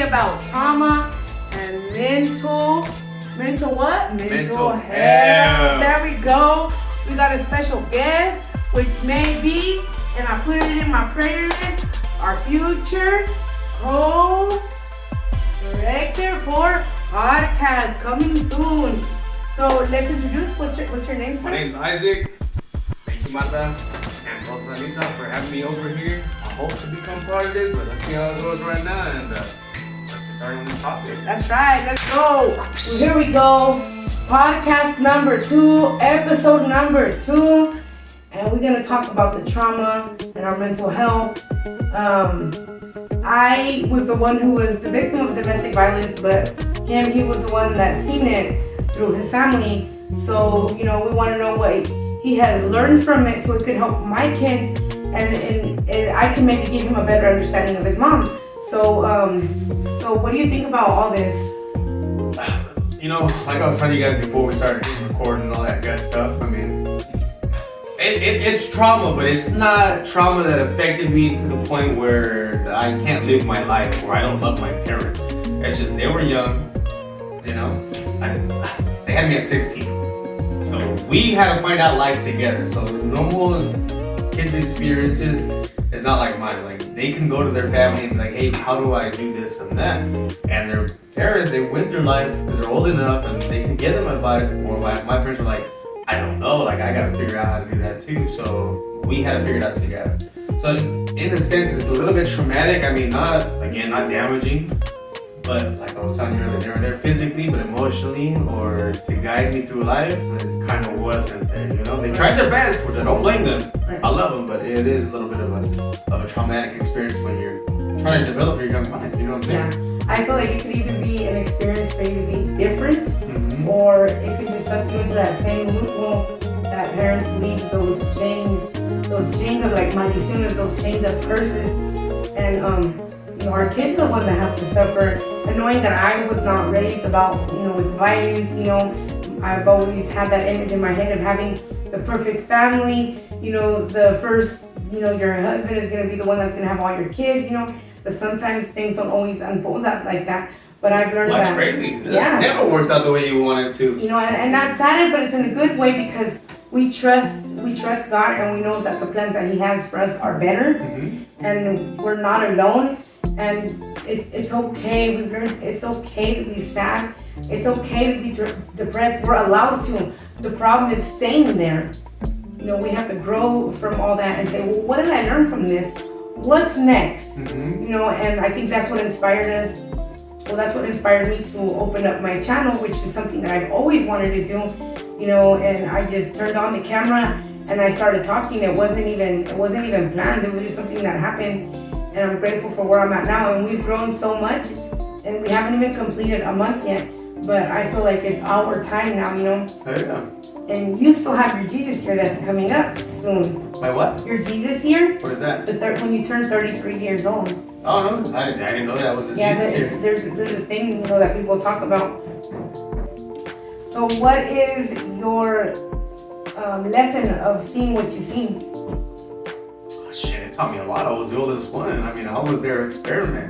be about trauma and mental what? Mental health. There we go. We got a special guest, which may be, and I put it in my prayer list, our future co-director for podcast coming soon. So let's introduce. What's your name, sir? My name's Isaac. Thank you, Marta and Rosalita, for having me over here. I hope to become part of this, but let's see how it goes right now. And let's get started on this topic. That's right. Let's go. So here we go. Podcast number 2, episode number 2, and we're gonna talk about the trauma and our mental health. I was the one who was the victim of domestic violence, but he was the one that seen it through his family. So, we want to know what he has learned from it so it could help my kids and I can maybe give him a better understanding of his mom. So what do you think about all this? Like I was telling you guys before we started recording and all that good stuff, I mean, it's trauma, but it's not trauma that affected me to the point where I can't live my life or I don't love my parents. It's just they were young, they had me at 16. So we had to find out life together. So normal kids' experiences is not like mine. Like they can go to their family and be like, hey, how do I do this and that? And their parents, they went through life because they're old enough and they can give them advice, more advice. My parents were like, I don't know, like I gotta figure out how to do that too. So we had to figure it out together. So in a sense, it's a little bit traumatic. I mean, not damaging, but like I was telling you earlier, they were there physically, but emotionally, or to guide me through life, it kind of wasn't there. They tried their best, which I don't blame them. I love them, but it is a little bit of a traumatic experience when you're trying to develop your young mind. You know what I'm saying? Yeah, I feel like it could either be an experience for you to be different, or it could just suck you into that same loophole that parents leave those chains of like maldiciones, those chains of curses, and our kids are the ones that have to suffer. And knowing that I was not raised about with violence, I've always had that image in my head of having the perfect family. The first, your husband is gonna be the one that's gonna have all your kids. But sometimes things don't always unfold like that. But I've learned Life's that. crazy. Yeah. It never works out the way you want it to. And that's sad, but it's in a good way because we trust God and we know that the plans that He has for us are better, and we're not alone. And it's okay. We've learned it's okay to be sad. It's okay to be depressed. We're allowed to. The problem is staying there. We have to grow from all that and say, well, what did I learn from this? What's next? And I think that's what inspired us. Well, that's what inspired me to open up my channel, which is something that I've always wanted to do. And I just turned on the camera and I started talking. It wasn't even planned. It was just something that happened. And I'm grateful for where I'm at now. And we've grown so much, and we haven't even completed a month yet. But I feel like it's our time now, Yeah. And you still have your Jesus year that's coming up soon. My what? Your Jesus year? What is that? When you turn 33 years old. Oh no, I didn't know that was a Jesus year. There's a thing that people talk about. So what is your lesson of seeing what you've seen? Shit, it taught me a lot. I was the oldest one. I mean, I was their experiment.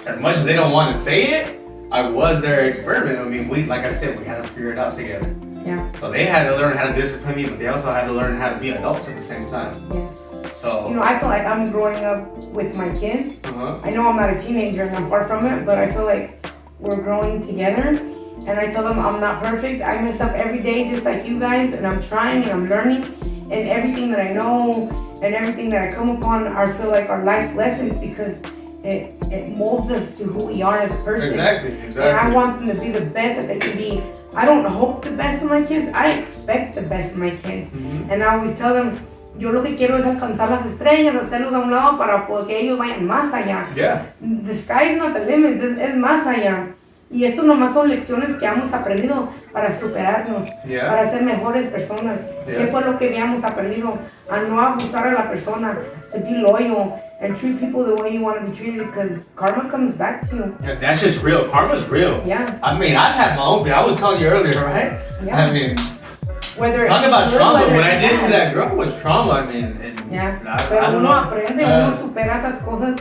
As much as they don't want to say it, I was their experiment. I mean, like I said, we had to figure it out together. Yeah. So they had to learn how to discipline me, but they also had to learn how to be adults at the same time. Yes. So. I feel like I'm growing up with my kids. I know I'm not a teenager and I'm far from it, but I feel like we're growing together. And I tell them I'm not perfect. I mess up every day just like you guys, and I'm trying and I'm learning. And everything that I know and everything that I come upon, I feel like are life lessons because it molds us to who we are as a person. Exactly. And I want them to be the best that they can be. I don't hope the best for my kids. I expect the best for my kids. And I always tell them, yo lo que quiero es alcanzar las estrellas, hacerlos a un lado para que ellos vayan más allá. Yeah. The sky is not the limit, es más allá. Y esto nomás son lecciones que hemos aprendido para superarnos, para ser mejores personas. ¿Qué fue lo que habíamos aprendido? A no abusar a la persona, to be loyal and treat people the way you want to be treated because karma comes back to you. Yeah, that shit's real. Karma's real. Yeah. I mean, I've had my own, I was telling you earlier, right? Yeah. I mean, talk about trauma. What I did to that girl was trauma. I mean, Pero uno aprende, uno supera esas cosas.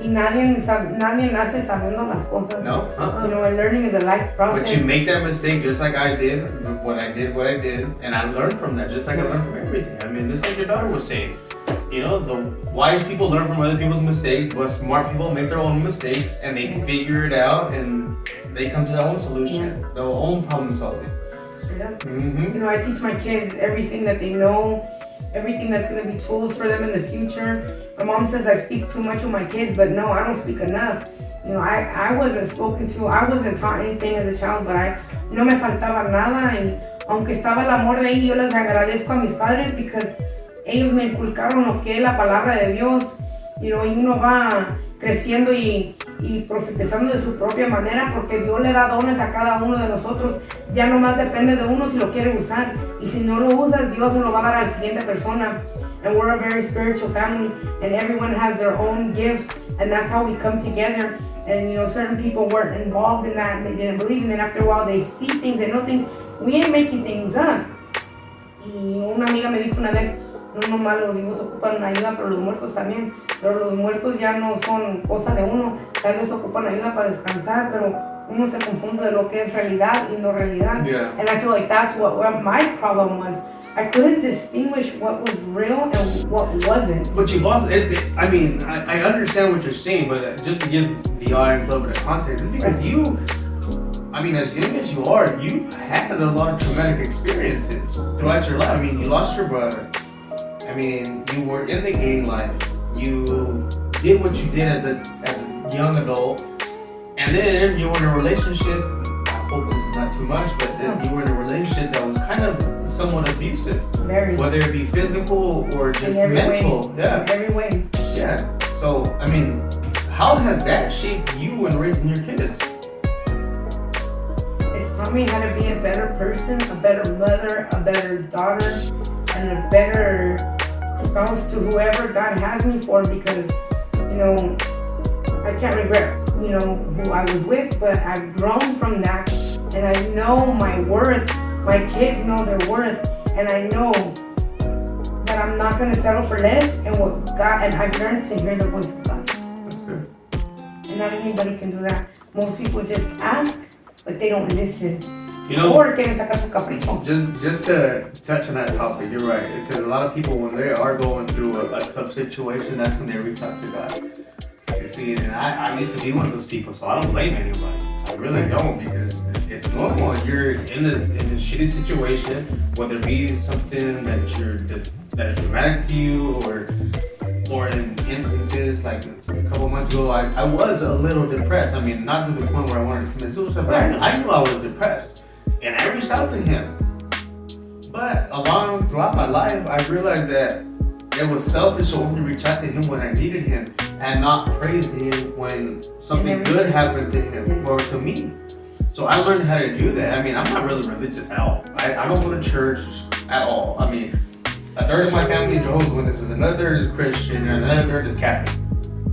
Y nadie nace sabiendo las cosas. No. You know, and learning is a life process. But you make that mistake just like I did, what I did, and I learned from that, just like I learned from everything. I mean, just like your daughter was saying, you know, the wise people learn from other people's mistakes, but smart people make their own mistakes and they figure it out and they come to their own solution, their own problem solving. Straight up. Mm-hmm. You know, I teach my kids everything that they know, everything that's going to be tools for them in the future. My mom says I speak too much with my kids, but no, I don't speak enough. You know, I wasn't spoken to, I wasn't taught anything as a child, but no me faltaba nada, y aunque estaba el amor de ahí, yo les agradezco a mis padres because ellos me inculcaron lo que es la palabra de Dios. You know, y uno va creciendo y profetizando de su propia manera porque Dios le da dones a cada uno de nosotros. Ya nomás depende de uno si lo quiere usar, y si no lo usa, Dios se lo va a dar a la siguiente persona. And we're a very spiritual family, and everyone has their own gifts, and that's how we come together. And you know, certain people weren't involved in that and they didn't believe, and then after a while they see things, they know things. We ain't making things up. Y una amiga me dijo una vez, no nomás los vivos ocupan ayuda, pero los muertos también. Pero los muertos ya no son cosa de uno, tal vez ocupan ayuda para descansar, pero uno se confunde de lo que es realidad y no realidad. Yeah. And I feel like that's what my problem was. I couldn't distinguish what was real and what wasn't. But you've also, I mean, I understand what you're saying, but just to give the audience a little bit of context, it's because you, I mean, as young as you are, you had a lot of traumatic experiences throughout your life. I mean, you lost your brother. I mean, you were in the gang life. You did what you did as a young adult, and then you were in a relationship. I hope this is not too much, but then you were in a relationship that was kind of somewhat abusive. Very. Whether it be physical or just mental. Way. Yeah. In every way. Yeah. So, I mean, how has that shaped you in raising your kids? It's taught me how to be a better person, a better mother, a better daughter, and a better spouse to whoever God has me for, because, you know, I can't regret, you know, who I was with, but I've grown from that, and I know my worth. My kids know their worth, and I know that I'm not gonna settle for less, and what God, and I've learned to hear the voice of God. That's good. And not anybody can do that. Most people just ask, but they don't listen. You know, Or quieren sacar su capricho. just to touch on that topic, you're right. Because a lot of people, when they are going through a tough situation, that's when they reach out to God. You see, and I used to be one of those people, so I don't blame anybody. I really don't, because it's normal. You're in this shitty situation, whether it be something that is traumatic to you, or in instances like a couple months ago, I was a little depressed. I mean, not to the point where I wanted to commit suicide, but I knew I was depressed. And I reached out to him. But throughout my life, I realized that it was selfish for me to reach out to him when I needed him and not praise him when something good happened to him or to me. So I learned how to do that. I mean, I'm not really religious at all. I don't go to church at all. I mean, a third of my family is Jehovah's Witnesses, another third is Christian, and another third is Catholic.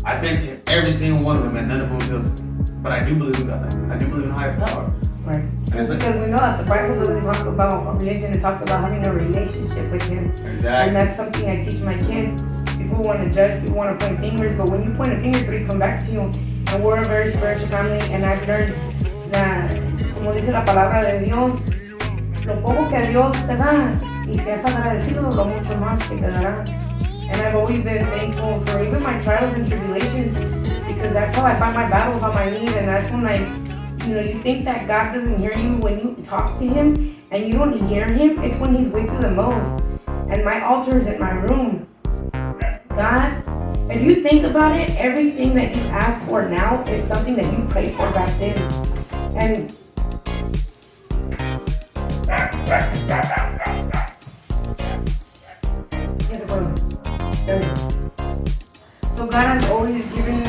I've been to every single one of them, and none of them built me. But I do believe in God. I do believe in higher power. Right. Because we know that the Bible doesn't talk about religion, it talks about having a relationship with Him. Exactly. And that's something I teach my kids. People want to judge, people want to point fingers, but when you point a finger, three come back to you. And we're a very spiritual family, and I've learned that, como dice la palabra de Dios, lo poco que Dios te da, y seas agradecido, lo mucho más que te dará. And I've always been thankful for even my trials and tribulations, because that's how I fight my battles, on my knees, and that's when you think that God doesn't hear you when you talk to Him and you don't hear Him, it's when He's with you the most. And my altar is in my room. God, if you think about it, everything that you ask for now is something that you prayed for back then. And so God has always given me.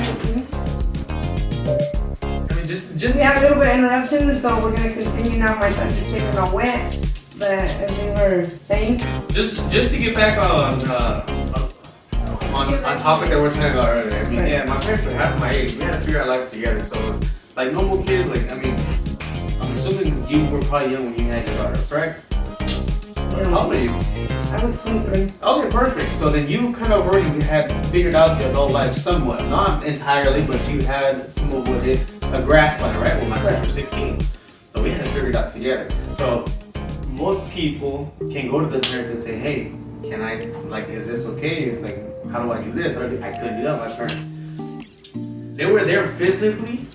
Just we had a little bit of interruptions, so we're gonna continue now. My son just came in all wet, but as we were saying, just to get back on topic that we're talking about earlier. I mean, yeah, my parents were half my age. We had to figure out life together. So, like normal kids, like I mean, I'm assuming you were probably young when you had your daughter, correct? How old are you? I was 23. Okay, perfect. So then you kind of already had figured out the adult life somewhat. Not entirely, but you had some of what it, a grasp on it, right? Well, my parents were 16. So we had to figure it out together. So most people can go to their parents and say, hey, can I, like, is this okay? Like, how do I do this? I couldn't do that with my parents. They were there physically,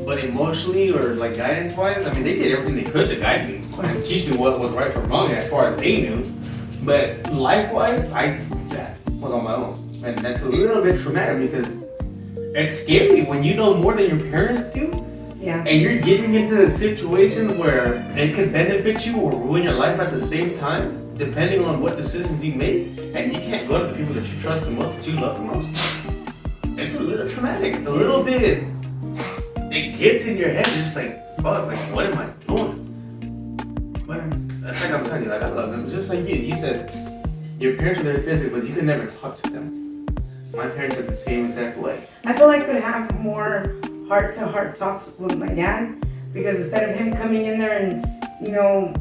but emotionally or like guidance wise, I mean, they did everything they could to guide me and teach me what was right from wrong as far as they knew. But life wise, that was on my own. And that's a little bit traumatic because it's scary when you know more than your parents do. Yeah. And you're getting into a situation where it could benefit you or ruin your life at the same time, depending on what decisions you make. And you can't go to the people that you trust the most, that you love the most. It's a little traumatic. It's a little bit. It gets in your head. You're just like, fuck, like, what am I doing? But that's like I'm telling you, like, I love them. Just like you. You said your parents were there physically, but you could never talk to them. My parents are the same exact way. I feel like I could have more heart-to-heart talks with my dad, because instead of him coming in there and, you know,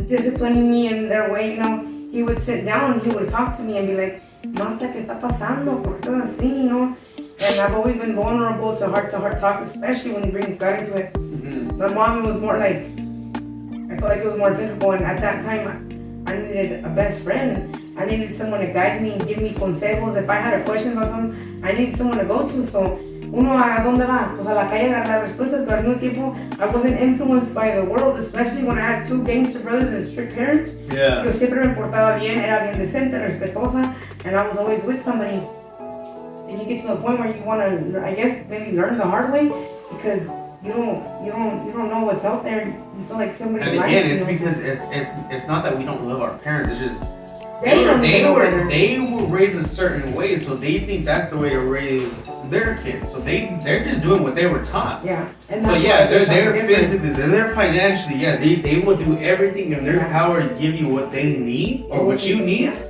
disciplining me in their way, you know, he would sit down and he would talk to me and be like, Marta, ¿qué está pasando? ¿Por qué estás así? You know? And I've always been vulnerable to heart talk, especially when he brings God into it. Mm-hmm. My mom was more like, I feel like it was more physical, and at that time, I needed a best friend. I needed someone to guide me and give me consejos. If I had a question about something, I needed someone to go to. So, uno, ¿a dónde va? Pues a la calle a agarrar respuestas, pero al mismo tiempo, I wasn't influenced by the world, especially when I had two gangster brothers and strict parents. Yeah. Yo siempre me portaba bien, era bien decente, respetuosa, and I was always with somebody. And you get to the point where you want to, I guess, maybe learn the hard way, because you don't know what's out there. You feel like somebody. And again, it's because it's not that we don't love our parents. It's just They were raised a certain way, so they think that's the way to raise their kids. So they're just doing what they were taught. Yeah. And so yeah, they're physically, they're financially, yes, they will do everything in their power to give you what they need or what you need. Yeah.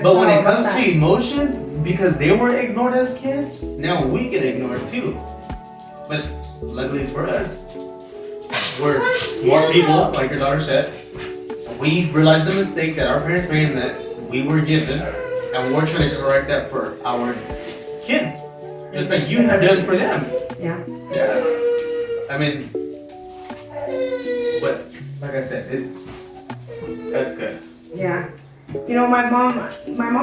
But when it comes to emotions, because they were ignored as kids, now we can ignore it too. But luckily for us, we're smart people, like your daughter said. We realized the mistake that our parents made and that we were given, and we're trying to correct that for our kid. Just like you have done for them. Yeah. Yeah. I mean, but like I said, that's good. Yeah. You know, my mom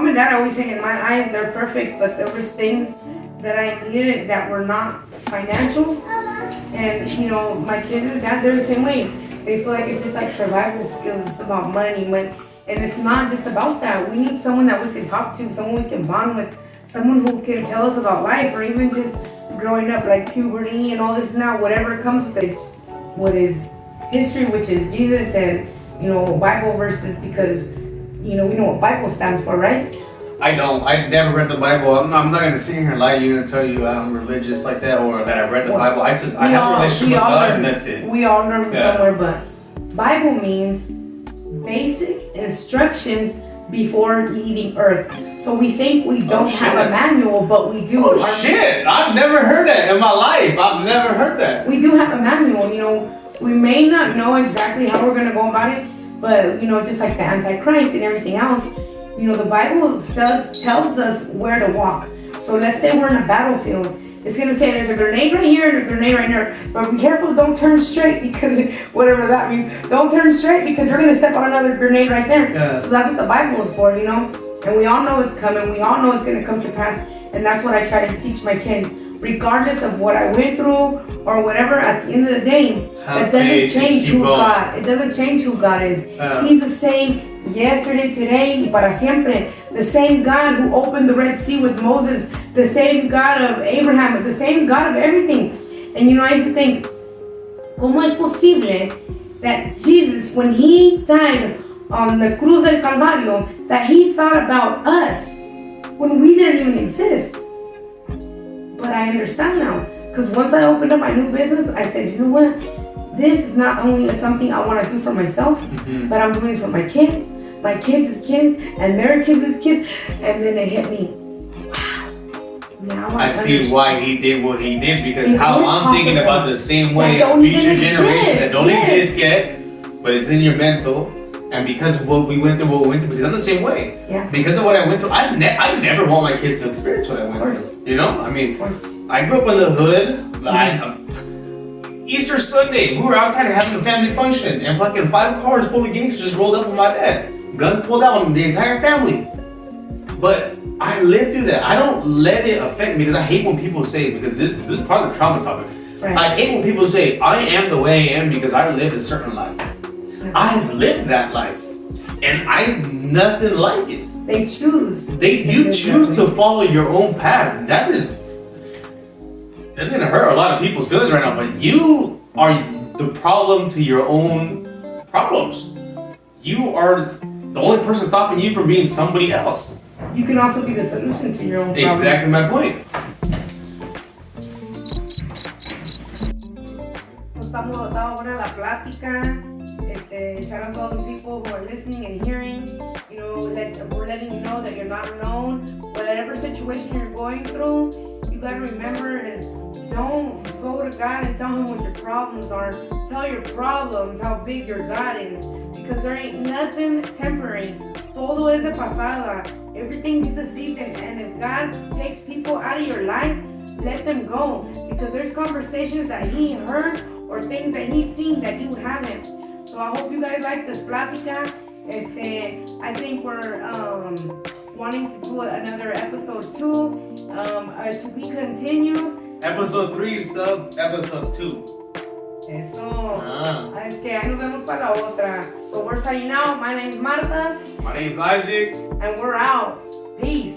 and dad always say, in my eyes, they're perfect, but there was things that I needed that were not financial. And, you know, my kids and dad, they're the same way. They feel like it's just like survival skills. It's about money. And it's not just about that. We need someone that we can talk to, someone we can bond with, someone who can tell us about life, or even just growing up, like puberty and all this now, whatever comes with it, what is history, which is Jesus, and, you know, Bible verses, because, you know, we know what Bible stands for, right? I don't. I've never read the Bible. I'm not going to sit here and lie to you and tell you I'm religious like that or that I read the Bible. I have a relationship with God and that's it. We all learn somewhere, but Bible means basic instructions before leaving Earth. So we think we don't have a manual, but we do. Oh shit! I've never heard that in my life. I've never heard that. We do have a manual. You know, we may not know exactly how we're going to go about it, but, you know, just like the Antichrist and everything else, you know, the Bible tells us where to walk. So let's say we're in a battlefield. It's going to say there's a grenade right here and a grenade right there. But be careful, don't turn straight, because whatever that means. Don't turn straight because you're going to step on another grenade right there. Yeah. So that's what the Bible is for, you know. And we all know it's coming. We all know it's going to come to pass. And that's what I try to teach my kids. Regardless of what I went through or whatever, at the end of the day, it doesn't change who God. It doesn't change who God is. He's the same yesterday, today, y para siempre. The same God who opened the Red Sea with Moses. The same God of Abraham. The same God of everything. And you know, I used to think, ¿cómo es posible that Jesus, when he died on the Cruz del Calvario, that he thought about us when we didn't even exist? But I understand now, because once I opened up my new business, I said, you know what? This is not only something I want to do for myself, but I'm doing this for my kids. My kids' kids, and their kids' kids. And then it hit me. Wow. Now I see why he did what he did, because It how is I'm thinking possible. about the same That way don't future even generations exist. that don't Yes. exist yet, but it's in your mental. And because of what we went through, because I'm the same way. Yeah. Because of what I went through, I never want my kids to experience what I went through. You know? I mean, I grew up in the hood. Easter Sunday, we were outside having a family function, and fucking 5 cars full of gangsters just rolled up on my dad. Guns pulled out on the entire family. But I lived through that. I don't let it affect me because I hate when people say, because this is part of the trauma topic. Right. I hate when people say, I am the way I am because I lived a certain life. I've lived that life, and I'm nothing like it. They choose. You choose to follow your own path. That's gonna hurt a lot of people's feelings right now, but you are the problem to your own problems. You are the only person stopping you from being somebody else. You can also be the solution to your own problem. Exactly my point. So estaba buena la plática. Shout out to all the people who are listening and hearing. You know, we're letting you know that you're not alone. Whatever situation you're going through, you gotta remember is don't go to God and tell him what your problems are. Tell your problems how big your God is. Because there ain't nothing temporary. Todo es de pasada. Everything's just a season. And if God takes people out of your life, let them go. Because there's conversations that he heard or things that he's seen that you haven't. So I hope you guys like this plática. I think we're wanting to do another episode 2. To be continued. Episode 3 sub episode 2. Eso. Ahí nos vemos para la otra. So we're signing out. My name's Marta. My name's Isaac. And we're out. Peace.